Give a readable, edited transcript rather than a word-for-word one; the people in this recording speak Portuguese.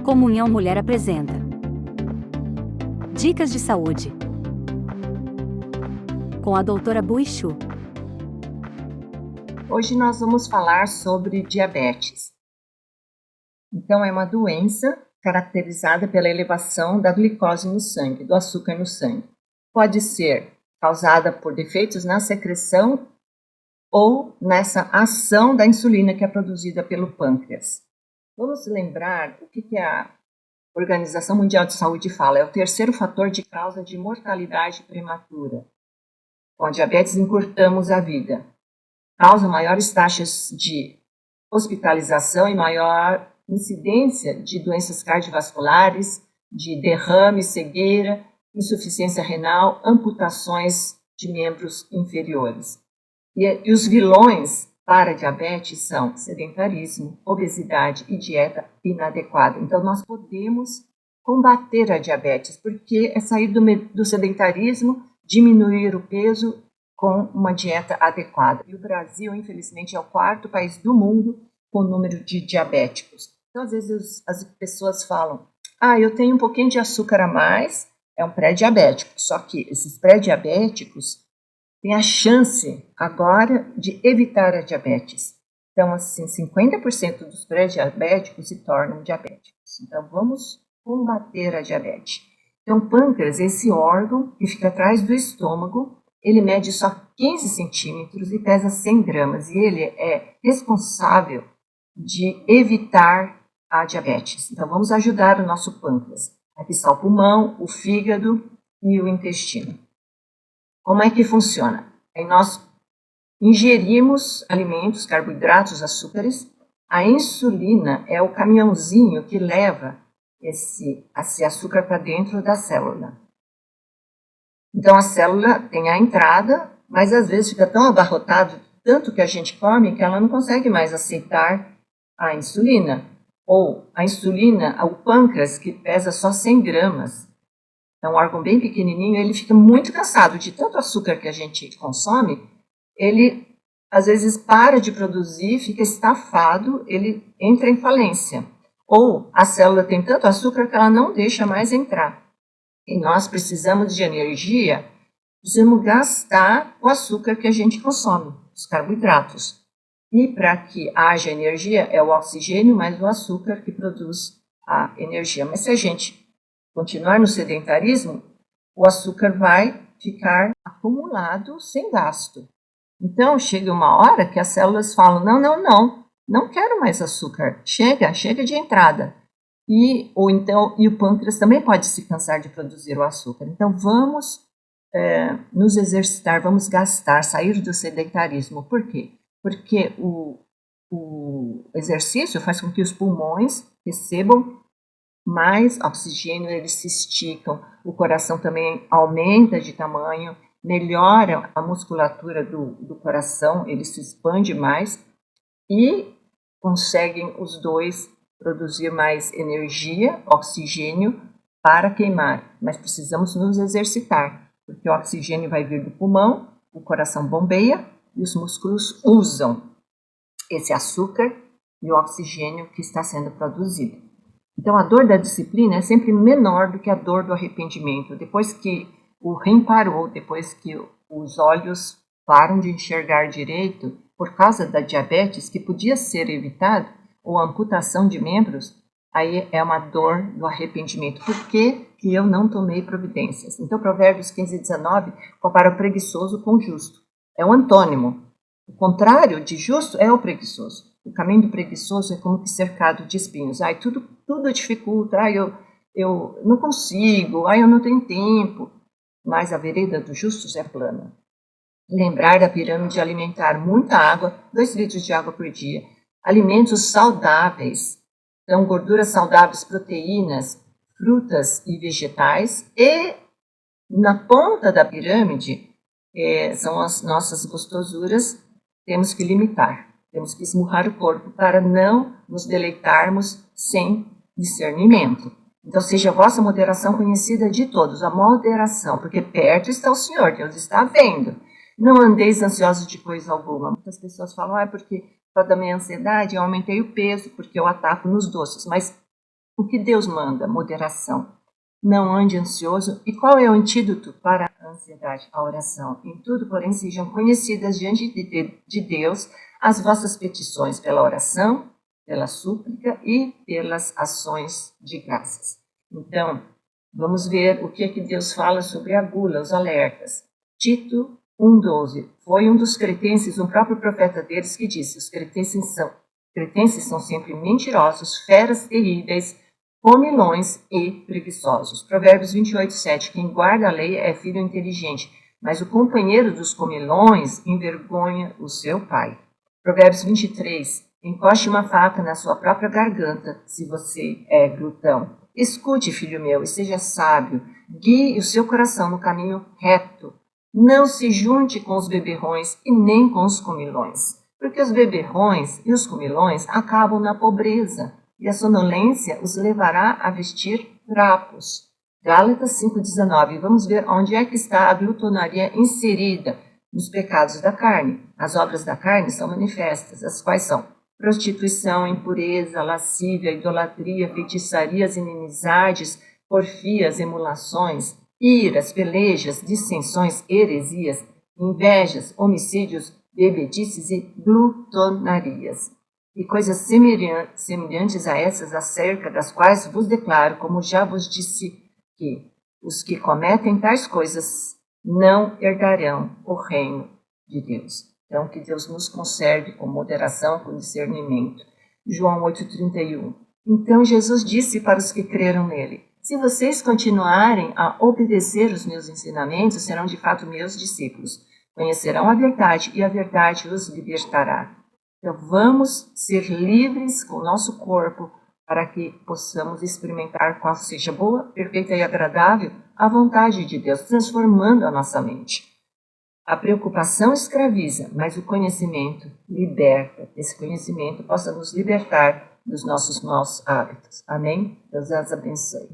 Comunhão Mulher apresenta Dicas de Saúde com a doutora Buichu. Hoje nós vamos falar sobre diabetes. Então, é uma doença caracterizada pela elevação da glicose no sangue, do açúcar no sangue. Pode ser causada por defeitos na secreção ou nessa ação da insulina que é produzida pelo pâncreas. Vamos lembrar o que a Organização Mundial de Saúde fala, é o terceiro fator de causa de mortalidade prematura. Com a diabetes encurtamos a vida. Causa maiores taxas de hospitalização e maior incidência de doenças cardiovasculares, de derrame, cegueira, insuficiência renal, amputações de membros inferiores. E os vilões para a diabetes são sedentarismo, obesidade e dieta inadequada. Então, nós podemos combater a diabetes, porque é sair do sedentarismo, diminuir o peso com uma dieta adequada. E o Brasil, infelizmente, é o quarto país do mundo com o número de diabéticos. Então, às vezes, as pessoas falam, eu tenho um pouquinho de açúcar a mais, é um pré-diabético. Só que esses pré-diabéticos têm a chance agora de evitar a diabetes. Então, assim, 50% dos pré-diabéticos se tornam diabéticos. Então, vamos combater a diabetes. Então, o pâncreas, esse órgão que fica atrás do estômago, ele mede só 15 centímetros e pesa 100 gramas. E ele é responsável de evitar a diabetes. Então, vamos ajudar o nosso pâncreas. Aqui está o pulmão, o fígado e o intestino. Como é que funciona? Aí nós ingerimos alimentos, carboidratos, açúcares. A insulina é o caminhãozinho que leva esse açúcar para dentro da célula. Então a célula tem a entrada, mas às vezes fica tão abarrotado, tanto que a gente come, que ela não consegue mais aceitar a insulina. Ou a insulina, o pâncreas, que pesa só 100 gramas. É um órgão bem pequenininho, ele fica muito cansado de tanto açúcar que a gente consome, ele às vezes para de produzir, fica estafado, ele entra em falência. Ou a célula tem tanto açúcar que ela não deixa mais entrar. E nós precisamos de energia, precisamos gastar o açúcar que a gente consome, os carboidratos. E para que haja energia, é o oxigênio mais o açúcar que produz a energia. Mas se a gente continuar no sedentarismo, o açúcar vai ficar acumulado sem gasto. Então, chega uma hora que as células falam, não quero mais açúcar, chega de entrada. E o pâncreas também pode se cansar de produzir o açúcar. Então, vamos nos exercitar, vamos gastar, sair do sedentarismo. Por quê? Porque o exercício faz com que os pulmões recebam mais oxigênio, eles se esticam, o coração também aumenta de tamanho, melhora a musculatura do coração, ele se expande mais e conseguem os dois produzir mais energia, oxigênio para queimar. Mas precisamos nos exercitar, porque o oxigênio vai vir do pulmão, o coração bombeia e os músculos usam esse açúcar e o oxigênio que está sendo produzido. Então, a dor da disciplina é sempre menor do que a dor do arrependimento. Depois que o rim parou, depois que os olhos param de enxergar direito, por causa da diabetes, que podia ser evitado, ou a amputação de membros, aí é uma dor do arrependimento. Por que eu não tomei providências? Então, Provérbios 15:19 compara o preguiçoso com o justo. É um antônimo. O contrário de justo é o preguiçoso. O caminho do preguiçoso é como que cercado de espinhos. Tudo dificulta, eu não consigo, eu não tenho tempo. Mas a vereda dos justos é plana. Lembrar da pirâmide alimentar, muita água, 2 litros de água por dia. Alimentos saudáveis, então gorduras saudáveis, proteínas, frutas e vegetais. E na ponta da pirâmide são as nossas gostosuras, temos que limitar. Temos que esmurrar o corpo para não nos deleitarmos sem discernimento. Então, seja a vossa moderação conhecida de todos, a moderação, porque perto está o Senhor, Deus está vendo. Não andeis ansiosos de coisa alguma. Muitas pessoas falam, porque por causa da minha ansiedade eu aumentei o peso, porque eu ataco nos doces. Mas O que Deus manda? Moderação. Não ande ansioso. E qual é o antídoto para a ansiedade? A oração. Em tudo, porém, sejam conhecidas diante de Deus as vossas petições pela oração, pela súplica e pelas ações de graças. Então, vamos ver o que Deus fala sobre a gula, os alertas. Tito 1,12. Foi um dos cretenses, um próprio profeta deles, que disse: os cretenses são sempre mentirosos, feras terríveis, comilões e preguiçosos. Provérbios 28,7. Quem guarda a lei é filho inteligente, mas o companheiro dos comilões envergonha o seu pai. Provérbios 23. Encoste uma faca na sua própria garganta, se você é glutão. Escute, filho meu, e seja sábio. Guie o seu coração no caminho reto. Não se junte com os beberrões e nem com os comilões, porque os beberrões e os comilões acabam na pobreza, e a sonolência os levará a vestir trapos. Gálatas 5,19. Vamos ver onde é que está a glutonaria inserida nos pecados da carne. As obras da carne são manifestas, as quais são prostituição, impureza, lascívia, idolatria, feitiçarias, inimizades, porfias, emulações, iras, pelejas, dissensões, heresias, invejas, homicídios, bebedices e glutonarias. E coisas semelhantes a essas, acerca das quais vos declaro, como já vos disse, que os que cometem tais coisas não herdarão o reino de Deus. Então, que Deus nos conserve com moderação, com discernimento. João 8,31. Então Jesus disse para os que creram nele: se vocês continuarem a obedecer os meus ensinamentos, serão de fato meus discípulos. Conhecerão a verdade e a verdade os libertará. Então vamos ser livres com o nosso corpo para que possamos experimentar qual seja boa, perfeita e agradável a vontade de Deus, transformando a nossa mente. A preocupação escraviza, mas o conhecimento liberta. Esse conhecimento possa nos libertar dos nossos maus hábitos. Amém? Deus as abençoe.